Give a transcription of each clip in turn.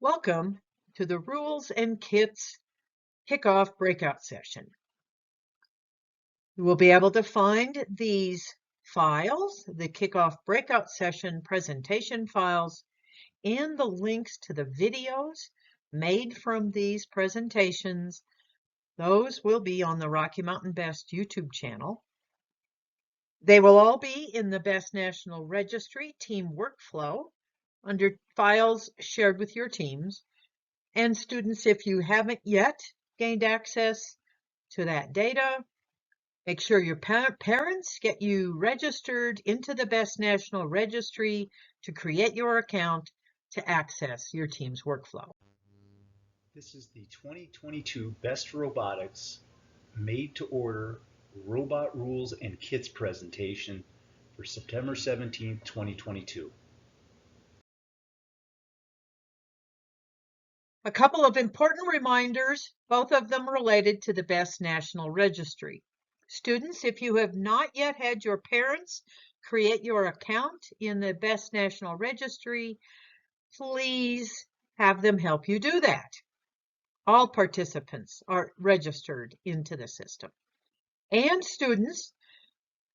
Welcome to the Rules and Kits Kickoff Breakout Session. You will be able to find these files, the Kickoff Breakout Session presentation files, and the links to the videos made from these presentations. Those will be on the Rocky Mountain Best YouTube channel. They will all be in the Best National Registry Team Workflow under Files Shared with Your Teams. And students, if you haven't yet gained access to that data, make sure your parents get you registered into the Best National Registry to create your account to access your team's workflow. This is the 2022 Best Robotics Made to Order Robot Rules and Kits presentation for September 17, 2022. A couple of important reminders, both of them related to the Best National Registry. Students, if you have not yet had your parents create your account in the Best National Registry, please have them help you do that. All participants are registered into the system. And students,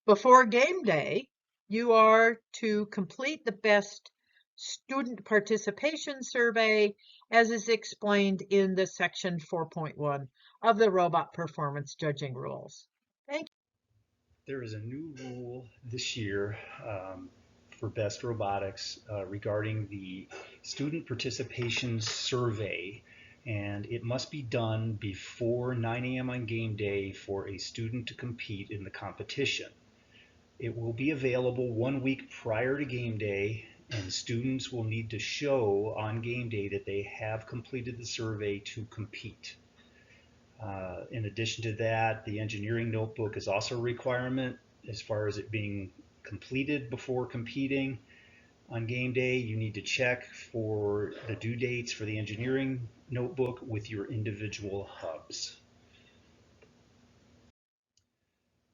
before game day, you are to complete the Best Student Participation Survey as is explained in the section 4.1 of the Robot Performance Judging Rules. Thank you. There is a new rule this year for Best Robotics regarding the Student Participation Survey, and it must be done before 9 a.m. on game day for a student to compete in the competition. It will be available 1 week prior to game day, and students will need to show on game day that they have completed the survey to compete. In addition to that, the engineering notebook is also a requirement as far as it being completed before competing. On game day, you need to check for the due dates for the engineering notebook with your individual hubs.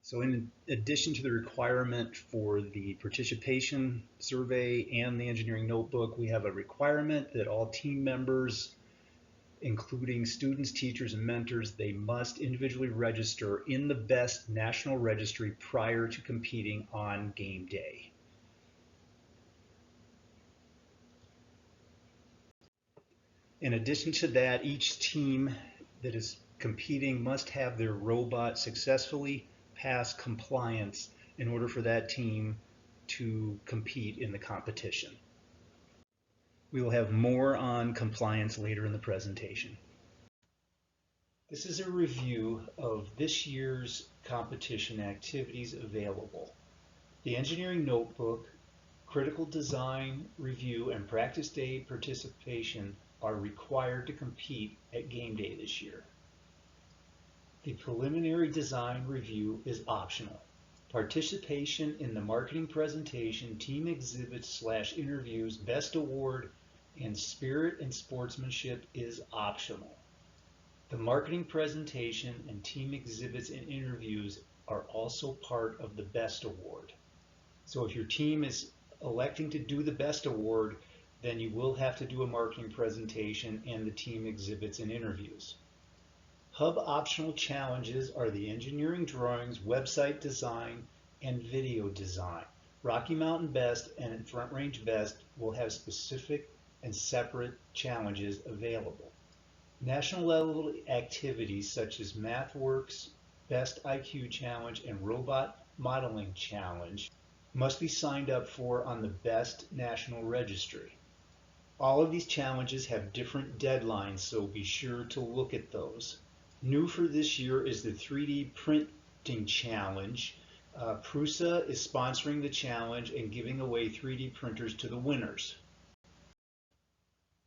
So in addition to the requirement for the participation survey and the engineering notebook, we have a requirement that all team members, including students, teachers, and mentors, they must individually register in the Best National Registry prior to competing on game day. In addition to that, each team that is competing must have their robot successfully pass compliance in order for that team to compete in the competition. We will have more on compliance later in the presentation. This is a review of this year's competition activities available. The engineering notebook, critical design review, and practice day participation are required to compete at game day this year. The preliminary design review is optional. Participation in the marketing presentation, team exhibits / interviews, best award, and spirit and sportsmanship is optional. The marketing presentation and team exhibits and interviews are also part of the best award. So if your team is electing to do the best award, then you will have to do a marketing presentation and the team exhibits and interviews. Hub optional challenges are the engineering drawings, website design, and video design. Rocky Mountain Best and Front Range Best will have specific and separate challenges available. National level activities such as MathWorks, Best IQ Challenge, and Robot Modeling Challenge must be signed up for on the Best National Registry. All of these challenges have different deadlines, so be sure to look at those. New for this year is the 3D Printing Challenge. Prusa is sponsoring the challenge and giving away 3D printers to the winners.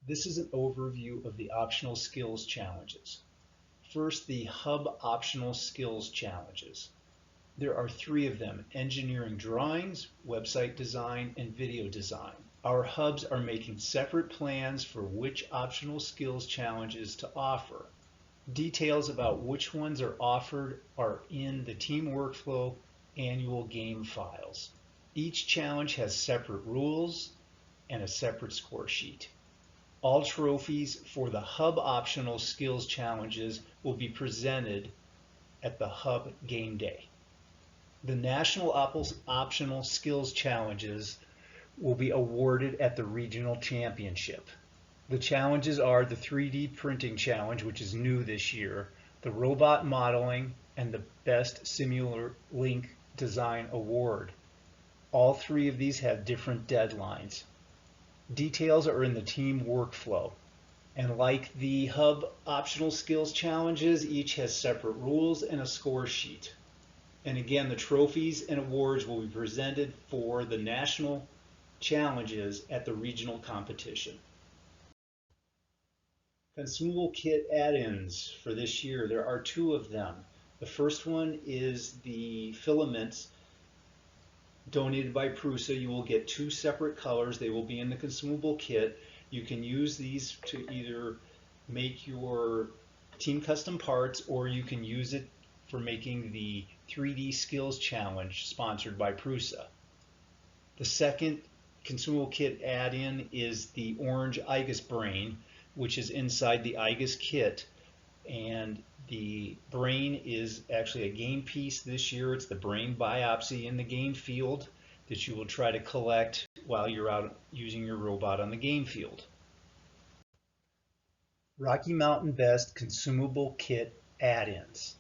This is an overview of the optional skills challenges. First, the Hub optional skills challenges. There are 3 of them: engineering drawings, website design, and video design. Our hubs are making separate plans for which optional skills challenges to offer. Details about which ones are offered are in the Team Workflow annual game files. Each challenge has separate rules and a separate score sheet. All trophies for the Hub Optional Skills Challenges will be presented at the Hub Game Day. The National Optional Skills Challenges will be awarded at the Regional Championship. The challenges are the 3D Printing Challenge, which is new this year, the Robot Modeling, and the Best Simulink Design Award. All three of these have different deadlines. Details are in the team workflow. And like the Hub Optional Skills Challenges, each has separate rules and a score sheet. And again, the trophies and awards will be presented for the national challenges at the regional competition. Consumable kit add-ins for this year, there are two of them. The first one is the filaments donated by Prusa. You will get two separate colors. They will be in the consumable kit. You can use these to either make your team custom parts, or you can use it for making the 3D Skills Challenge sponsored by Prusa. The second consumable kit add-in is the orange IGUS brain, which is inside the IGUS kit. And the brain is actually a game piece this year. It's the brain biopsy in the game field that you will try to collect while you're out using your robot on the game field. Rocky Mountain Best consumable kit add-ins.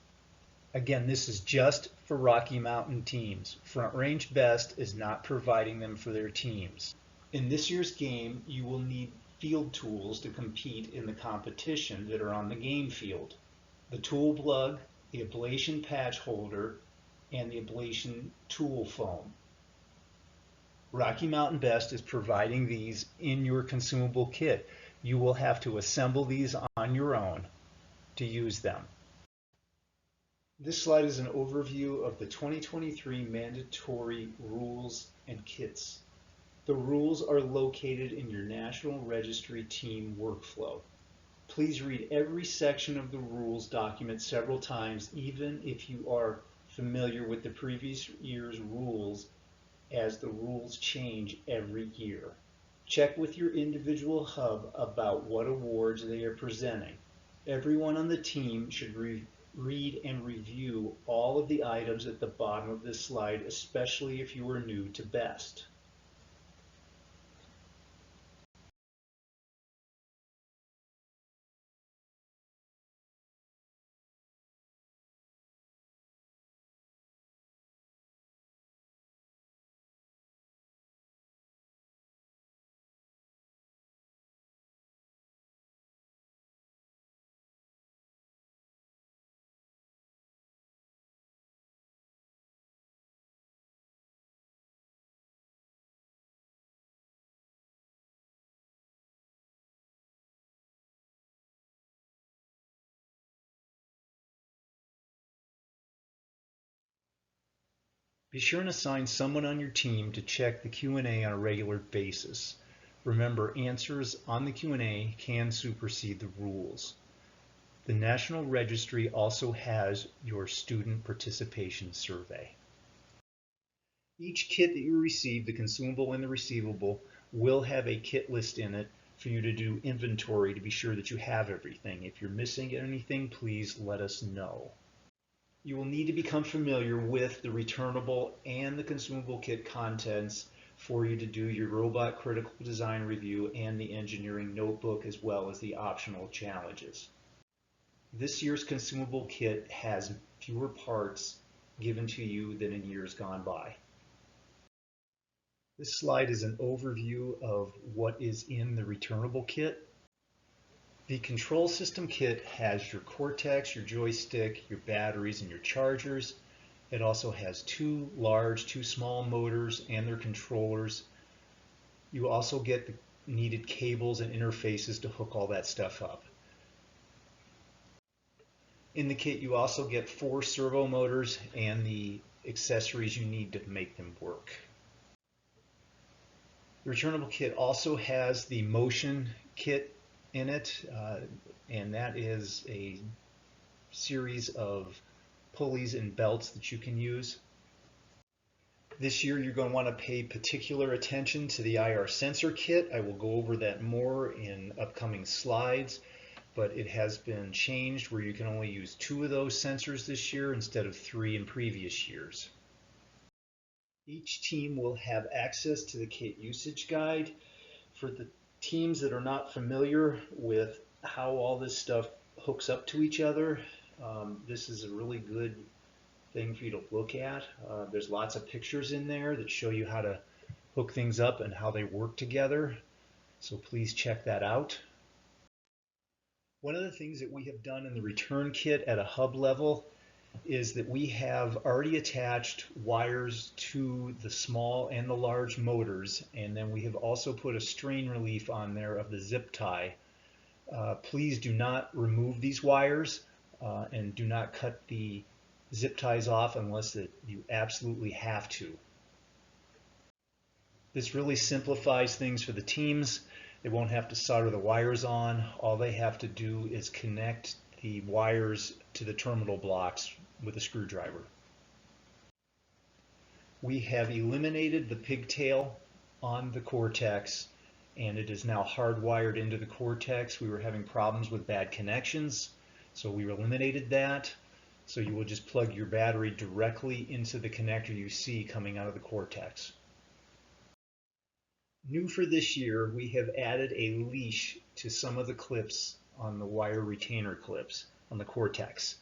Again, this is just for Rocky Mountain teams. Front Range Best is not providing them for their teams. In this year's game, you will need field tools to compete in the competition that are on the game field. The tool plug, the ablation patch holder, and the ablation tool foam. Rocky Mountain Best is providing these in your consumable kit. You will have to assemble these on your own to use them. This slide is an overview of the 2023 mandatory rules and kits. The rules are located in your National Registry team workflow. Please read every section of the rules document several times, even if you are familiar with the previous year's rules, as the rules change every year. Check with your individual hub about what awards they are presenting. Everyone on the team should read and review all of the items at the bottom of this slide, especially if you are new to BEST. Be sure and assign someone on your team to check the Q&A on a regular basis. Remember, answers on the Q&A can supersede the rules. The National Registry also has your student participation survey. Each kit that you receive, the consumable and the receivable, will have a kit list in it for you to do inventory to be sure that you have everything. If you're missing anything, please let us know. You will need to become familiar with the returnable and the consumable kit contents for you to do your robot critical design review and the engineering notebook, as well as the optional challenges. This year's consumable kit has fewer parts given to you than in years gone by. This slide is an overview of what is in the returnable kit. The control system kit has your Cortex, your joystick, your batteries, and your chargers. It also has two large, two small motors and their controllers. You also get the needed cables and interfaces to hook all that stuff up. In the kit, you also get 4 servo motors and the accessories you need to make them work. The returnable kit also has the motion kit in it, and that is a series of pulleys and belts that you can use. This year you're going to want to pay particular attention to the IR sensor kit. I will go over that more in upcoming slides, but it has been changed where you can only use 2 of those sensors this year instead of 3 in previous years. Each team will have access to the kit usage guide. For the teams that are not familiar with how all this stuff hooks up to each other, this is a really good thing for you to look at. There's lots of pictures in there that show you how to hook things up and how they work together. So please check that out. One of the things that we have done in the return kit at a hub level is that we have already attached wires to the small and the large motors, and then we have also put a strain relief on there of the zip tie. Please do not remove these wires and do not cut the zip ties off unless you absolutely have to. This really simplifies things for the teams. They won't have to solder the wires on. All they have to do is connect the wires to the terminal blocks with a screwdriver. We have eliminated the pigtail on the Cortex, and it is now hardwired into the Cortex. We were having problems with bad connections, so we eliminated that. So you will just plug your battery directly into the connector you see coming out of the Cortex. New for this year, we have added a leash to some of the clips on the wire retainer clips on the Cortex.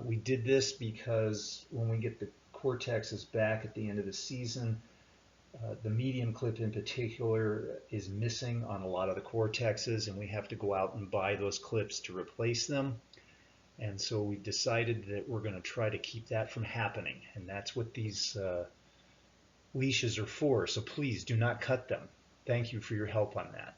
We did this because when we get the Cortexes back at the end of the season, the medium clip in particular is missing on a lot of the Cortexes, and we have to go out and buy those clips to replace them. And so we decided that we're going to try to keep that from happening, and that's what these leashes are for. So please do not cut them. Thank you for your help on that.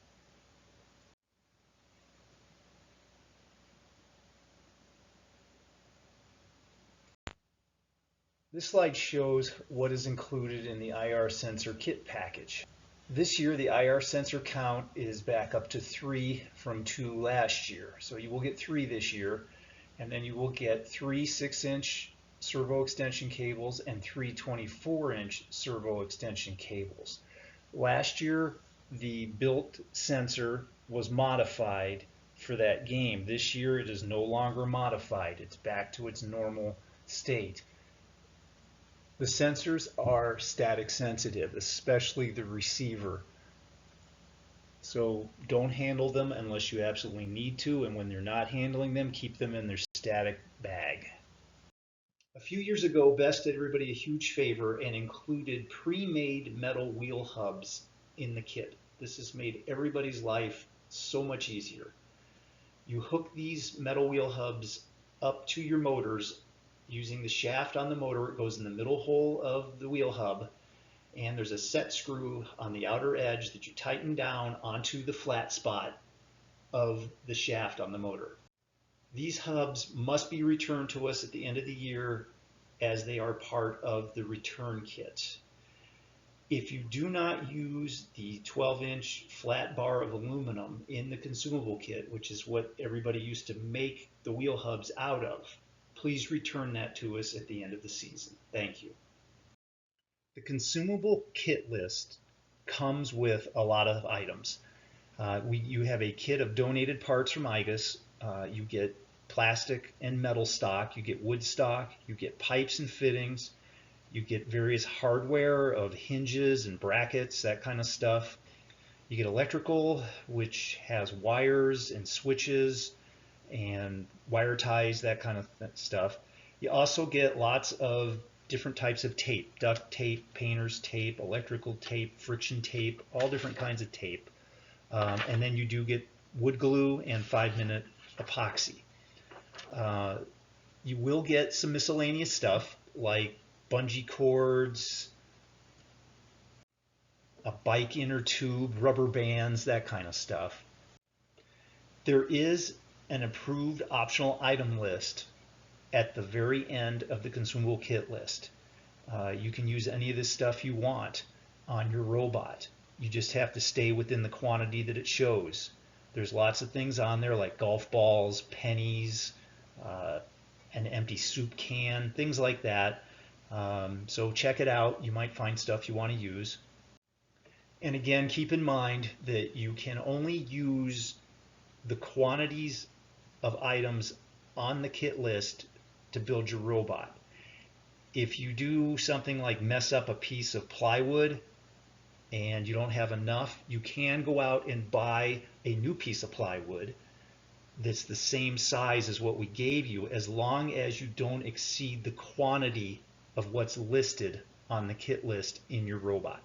This slide shows what is included in the IR sensor kit package. This year the IR sensor count is back up to 3 from 2 last year. So you will get 3 this year, and then you will get 3 6-inch servo extension cables and 3 24-inch servo extension cables. Last year the built sensor was modified for that game. This year it is no longer modified. It's back to its normal state. The sensors are static sensitive, especially the receiver. So don't handle them unless you absolutely need to, and when you're not handling them, keep them in their static bag. A few years ago, Best did everybody a huge favor and included pre-made metal wheel hubs in the kit. This has made everybody's life so much easier. You hook these metal wheel hubs up to your motors using the shaft on the motor. It goes in the middle hole of the wheel hub, and there's a set screw on the outer edge that you tighten down onto the flat spot of the shaft on the motor. These hubs must be returned to us at the end of the year as they are part of the return kit. If you do not use the 12-inch flat bar of aluminum in the consumable kit, which is what everybody used to make the wheel hubs out of, please return that to us at the end of the season. Thank you. The consumable kit list comes with a lot of items. You have a kit of donated parts from IGUS. You get plastic and metal stock, you get wood stock, you get pipes and fittings, you get various hardware of hinges and brackets, that kind of stuff. You get electrical, which has wires and switches and wire ties, that kind of stuff. You also get lots of different types of tape, duct tape, painter's tape, electrical tape, friction tape, all different kinds of tape. And then you do get wood glue and 5-minute epoxy. You will get some miscellaneous stuff like bungee cords, a bike inner tube, rubber bands, that kind of stuff. There is an approved optional item list at the very end of the consumable kit list. You can use any of this stuff you want on your robot. You just have to stay within the quantity that it shows. There's lots of things on there like golf balls, pennies, an empty soup can, things like that. So check it out. You might find stuff you want to use. And again, keep in mind that you can only use the quantities of items on the kit list to build your robot. If you do something like mess up a piece of plywood and you don't have enough, you can go out and buy a new piece of plywood that's the same size as what we gave you, as long as you don't exceed the quantity of what's listed on the kit list in your robot.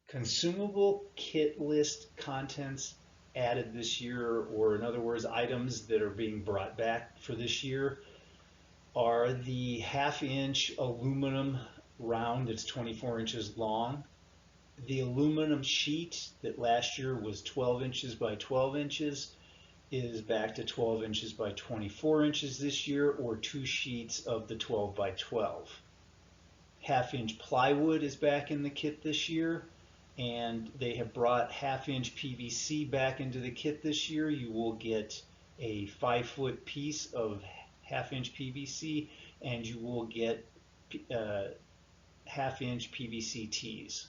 Consumable kit list contents added this year, or in other words, items that are being brought back for this year, are the 1/2-inch aluminum round that's 24 inches long, the aluminum sheet that last year was 12 inches by 12 inches is back to 12 inches by 24 inches this year, or 2 sheets of the 12 by 12. 1/2-inch plywood is back in the kit this year, and they have brought 1/2-inch PVC back into the kit this year. You will get a 5-foot piece of 1/2-inch PVC, and you will get 1/2-inch PVC tees.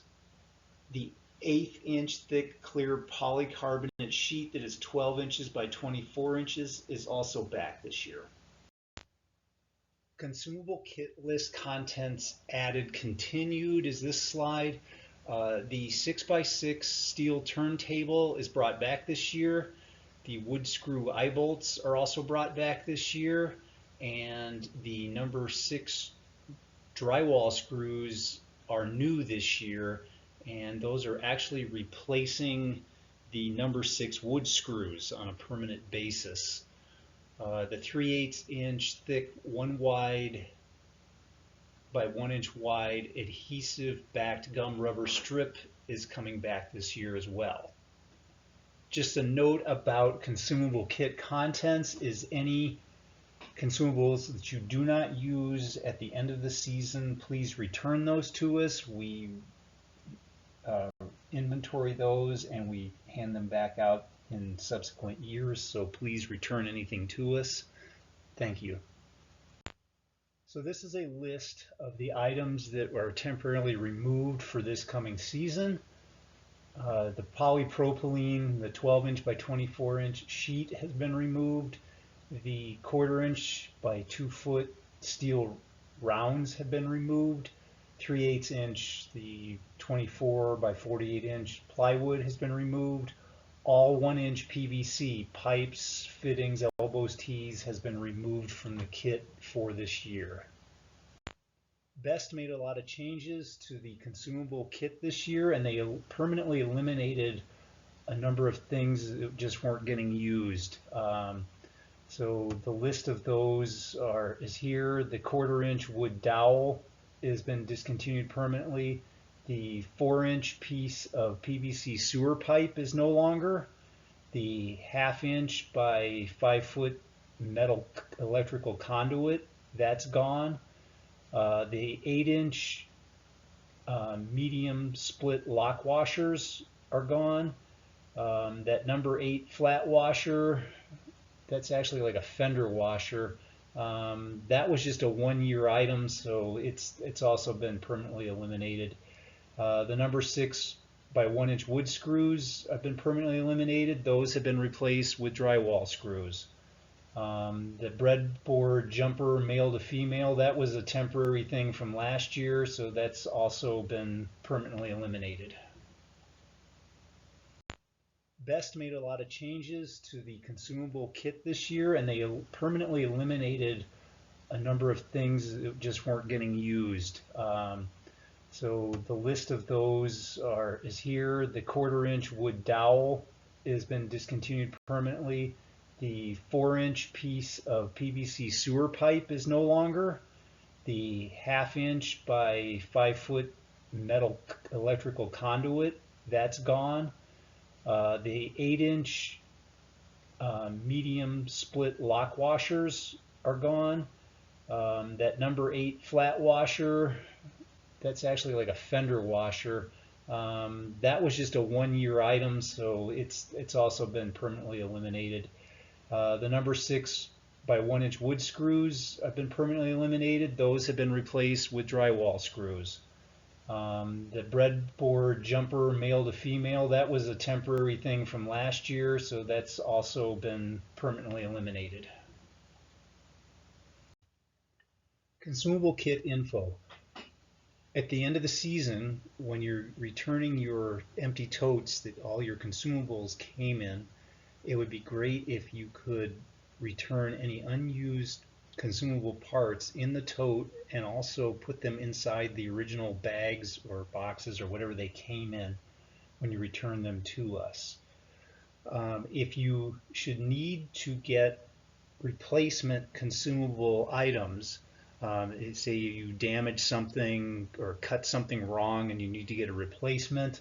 The 1/8-inch thick clear polycarbonate sheet that is 12 inches by 24 inches is also back this year. Consumable kit list contents added continued is this slide. The 6x6 steel turntable is brought back this year. The wood screw eye bolts are also brought back this year, and the number 6 drywall screws are new this year, and those are actually replacing the number 6 wood screws on a permanent basis. The 3/8-inch thick 1 wide by 1 inch wide adhesive backed gum rubber strip is coming back this year as well. Just a note about consumable kit contents is any consumables that you do not use at the end of the season, please return those to us. We inventory those and we hand them back out in subsequent years, so please return anything to us. Thank you. So this is a list of the items that are temporarily removed for this coming season. The polypropylene, the 12-inch by 24-inch sheet has been removed. The 1/4-inch by 2-foot steel rounds have been removed. 3/8-inch, the 24 by 48-inch plywood has been removed. All 1-inch PVC pipes, fittings, elbows, tees has been removed from the kit for this year. Best made a lot of changes to the consumable kit this year, and they permanently eliminated a number of things that just weren't getting used. So the list of those is here. The 1/4-inch wood dowel has been discontinued permanently. The 4-inch piece of PVC sewer pipe is no longer. The 1/2-inch by 5-foot metal electrical conduit, that's gone. The 8-inch medium split lock washers are gone. That number 8 flat washer, that's actually like a fender washer. That was just a 1-year item, so it's also been permanently eliminated. The number 6 by 1-inch wood screws have been permanently eliminated. Those have been replaced with drywall screws. The breadboard jumper male to female, that was a temporary thing from last year, so that's also been permanently eliminated. Best made a lot of changes to the consumable kit this year, and they permanently eliminated a number of things that just weren't getting used. So the list of those is here. The 1/4-inch wood dowel has been discontinued permanently. The 4-inch piece of PVC sewer pipe is no longer. The 1/2-inch by 5-foot metal electrical conduit, that's gone. The 8-inch medium split lock washers are gone. That number 8 flat washer, that's actually like a fender washer. That was just a 1-year item, so it's also been permanently eliminated. The number 6 by 1-inch wood screws have been permanently eliminated. Those have been replaced with drywall screws. The breadboard jumper male to female, that was a temporary thing from last year, so that's also been permanently eliminated. Consumable kit info. At the end of the season, when you're returning your empty totes that all your consumables came in, it would be great if you could return any unused consumable parts in the tote and also put them inside the original bags or boxes or whatever they came in when you return them to us. If you should need to get replacement consumable items, say you damage something or cut something wrong and you need to get a replacement,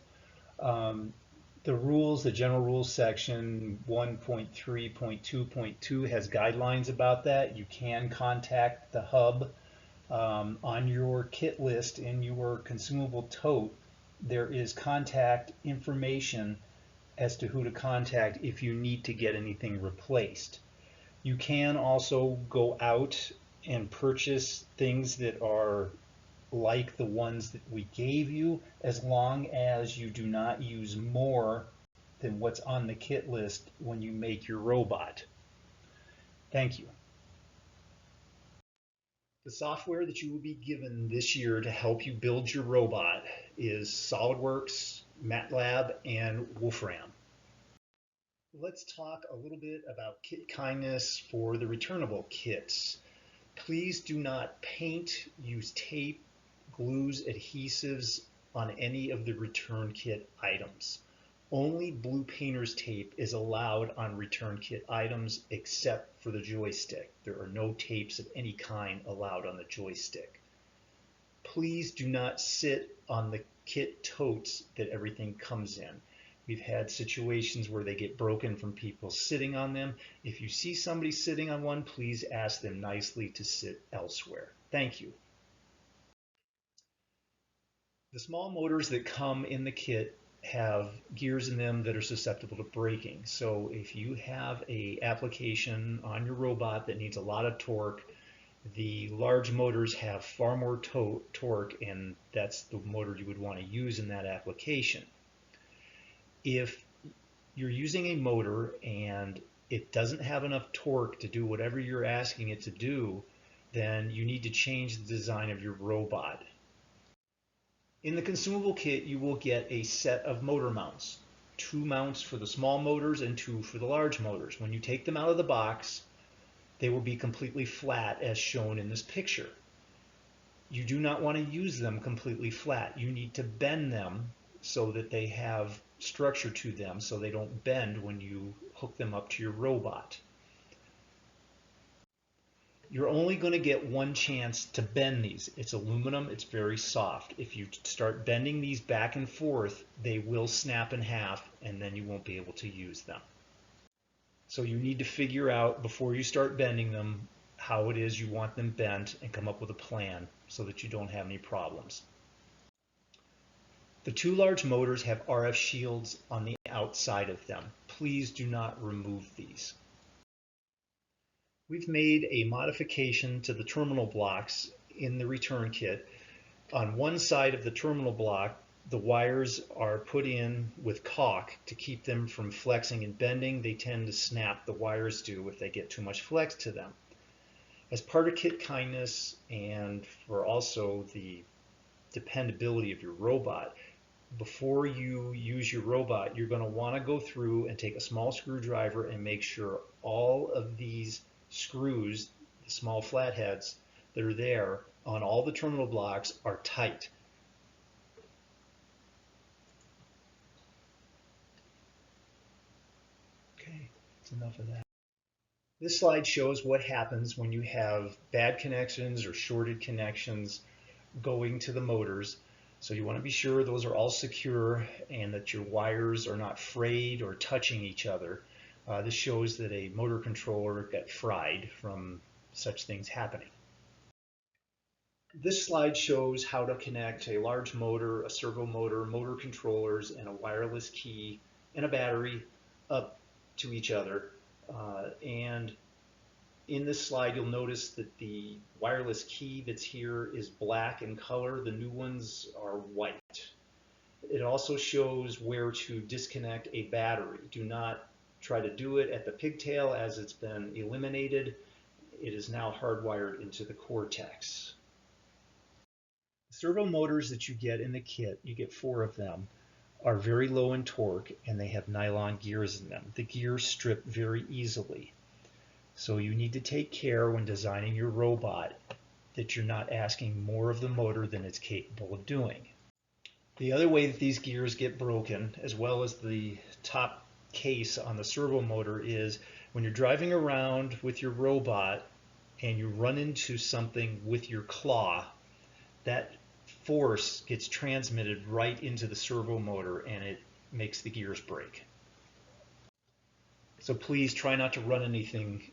the rules, the general rules section 1.3.2.2 has guidelines about that. You can contact the hub. On your kit list in your consumable tote, there is contact information as to who to contact if you need to get anything replaced. You can also go out and purchase things that are like the ones that we gave you, as long as you do not use more than what's on the kit list when you make your robot. Thank you. The software that you will be given this year to help you build your robot is SolidWorks, MATLAB, and Wolfram. Let's talk a little bit about kit kindness for the returnable kits. Please do not paint, use tape, glues, adhesives on any of the return kit items. Only blue painter's tape is allowed on return kit items except for the joystick. There are no tapes of any kind allowed on the joystick. Please do not sit on the kit totes that everything comes in. We've had situations where they get broken from people sitting on them. If you see somebody sitting on one, please ask them nicely to sit elsewhere. Thank you. The small motors that come in the kit have gears in them that are susceptible to breaking. So if you have an application on your robot that needs a lot of torque, the large motors have far more torque, and that's the motor you would want to use in that application. If you're using a motor and it doesn't have enough torque to do whatever you're asking it to do, then you need to change the design of your robot. In the consumable kit, you will get a set of motor mounts. 2 mounts for the small motors and 2 for the large motors. When you take them out of the box, they will be completely flat as shown in this picture. You do not want to use them completely flat. You need to bend them so that they have structure to them, so they don't bend when you hook them up to your robot. You're only going to get one chance to bend these. It's aluminum, it's very soft. If you start bending these back and forth, they will snap in half and then you won't be able to use them. So you need to figure out before you start bending them how it is you want them bent and come up with a plan so that you don't have any problems. The 2 large motors have RF shields on the outside of them. Please do not remove these. We've made a modification to the terminal blocks in the return kit. On one side of the terminal block, the wires are put in with caulk to keep them from flexing and bending. They tend to snap, the wires do, if they get too much flex to them. As part of kit kindness and for also the dependability of your robot, before you use your robot, you're going to want to go through and take a small screwdriver and make sure all of these screws, the small flatheads that are there on all the terminal blocks, are tight. Okay, that's enough of that. This slide shows what happens when you have bad connections or shorted connections going to the motors. So you want to be sure those are all secure and that your wires are not frayed or touching each other. This shows that a motor controller got fried from such things happening. This slide shows how to connect a large motor, a servo motor, motor controllers, and a wireless key and a battery up to each other. And In this slide, you'll notice that the wireless key that's here is black in color. The new ones are white. It also shows where to disconnect a battery. Do not try to do it at the pigtail as it's been eliminated. It is now hardwired into the cortex. The servo motors that you get in the kit, you get 4 of them, are very low in torque and they have nylon gears in them. The gears strip very easily. So you need to take care when designing your robot that you're not asking more of the motor than it's capable of doing. The other way that these gears get broken, as well as the top case on the servo motor, is when you're driving around with your robot and you run into something with your claw, that force gets transmitted right into the servo motor and it makes the gears break. So please try not to run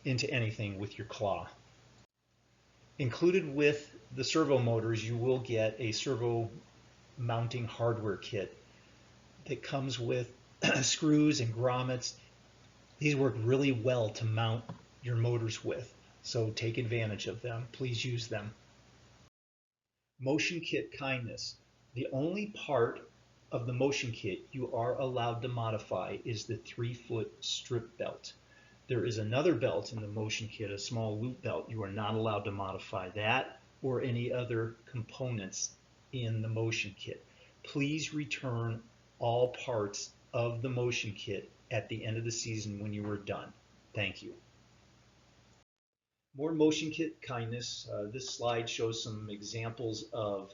into anything with your claw. Included with the servo motors, you will get a servo mounting hardware kit that comes with screws and grommets. These work really well to mount your motors with, so take advantage of them. Please use them. Motion kit kindness. The only part of the motion kit you are allowed to modify is the 3-foot strip belt. There is another belt in the motion kit, a small loop belt. You are not allowed to modify that or any other components in the motion kit. Please return all parts of the motion kit at the end of the season when you are done. Thank you. More motion kit kindness. This slide shows some examples of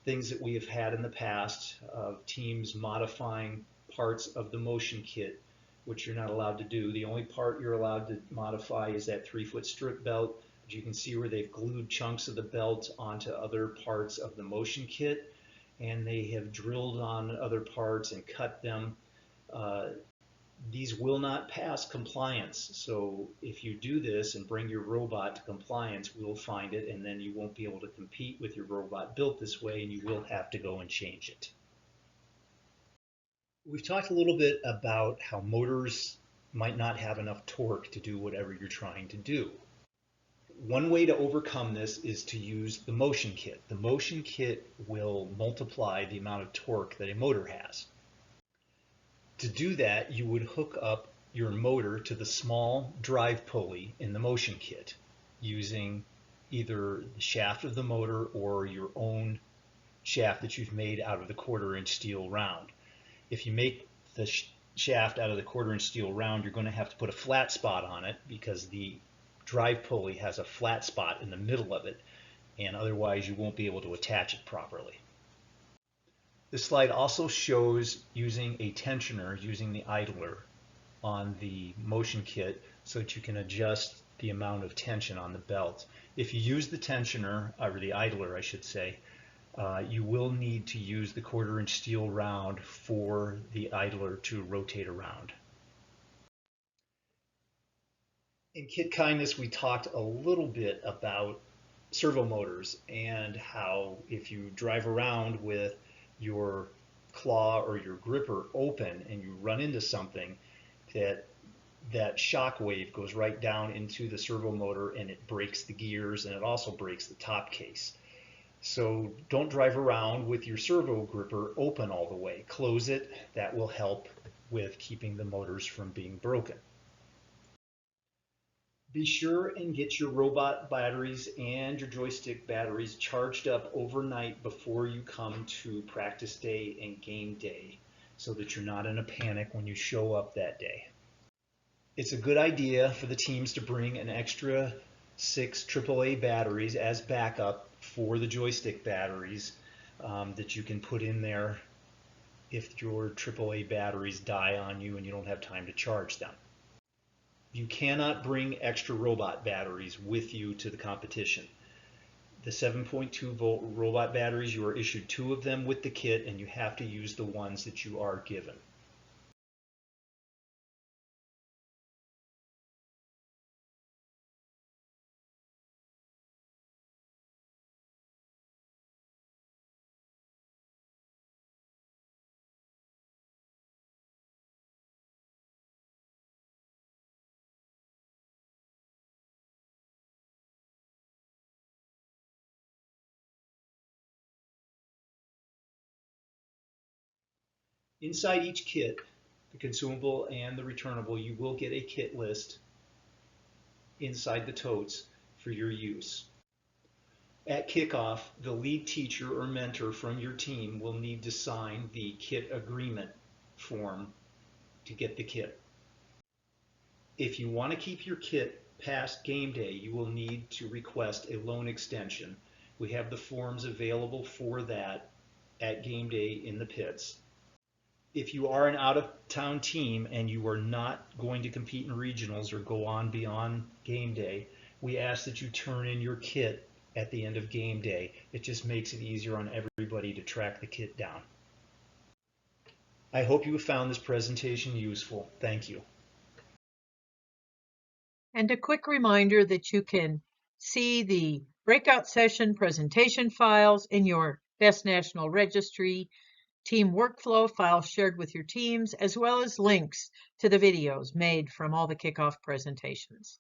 things that we have had in the past of teams modifying parts of the motion kit, which you're not allowed to do. The only part you're allowed to modify is that 3-foot strip belt. You can see where they've glued chunks of the belt onto other parts of the motion kit, and they have drilled on other parts and cut them. These will not pass compliance. So if you do this and bring your robot to compliance, we'll find it, and then you won't be able to compete with your robot built this way, and you will have to go and change it. We've talked a little bit about how motors might not have enough torque to do whatever you're trying to do. One way to overcome this is to use the motion kit. The motion kit will multiply the amount of torque that a motor has. To do that, you would hook up your motor to the small drive pulley in the motion kit using either the shaft of the motor or your own shaft that you've made out of the 1/4-inch steel round. If you make the shaft out of the 1/4-inch steel round, you're going to have to put a flat spot on it because the drive pulley has a flat spot in the middle of it, and otherwise you won't be able to attach it properly. This slide also shows using a tensioner, using the idler on the motion kit so that you can adjust the amount of tension on the belt. If you use the tensioner, or the idler I should say, you will need to use the 1/4-inch steel round for the idler to rotate around. In Kit Kindness, we talked a little bit about servo motors and how if you drive around with your claw or your gripper open and you run into something, that shock wave goes right down into the servo motor and it breaks the gears, and it also breaks the top case. So don't drive around with your servo gripper open all the way. Close it. That will help with keeping the motors from being broken. Be sure and get your robot batteries and your joystick batteries charged up overnight before you come to practice day and game day so that you're not in a panic when you show up that day. It's a good idea for the teams to bring an extra 6 AAA batteries as backup for the joystick batteries that you can put in there if your AAA batteries die on you and you don't have time to charge them. You cannot bring extra robot batteries with you to the competition. The 7.2 volt robot batteries, you are issued 2 of them with the kit, and you have to use the ones that you are given. Inside each kit, the consumable and the returnable, you will get a kit list inside the totes for your use. At kickoff, the lead teacher or mentor from your team will need to sign the kit agreement form to get the kit. If you want to keep your kit past game day, you will need to request a loan extension. We have the forms available for that at game day in the pits. If you are an out-of-town team and you are not going to compete in regionals or go on beyond game day, we ask that you turn in your kit at the end of game day. It just makes it easier on everybody to track the kit down. I hope you have found this presentation useful. Thank you. And a quick reminder that you can see the breakout session presentation files in your Best National Registry team workflow files shared with your teams, as well as links to the videos made from all the kickoff presentations.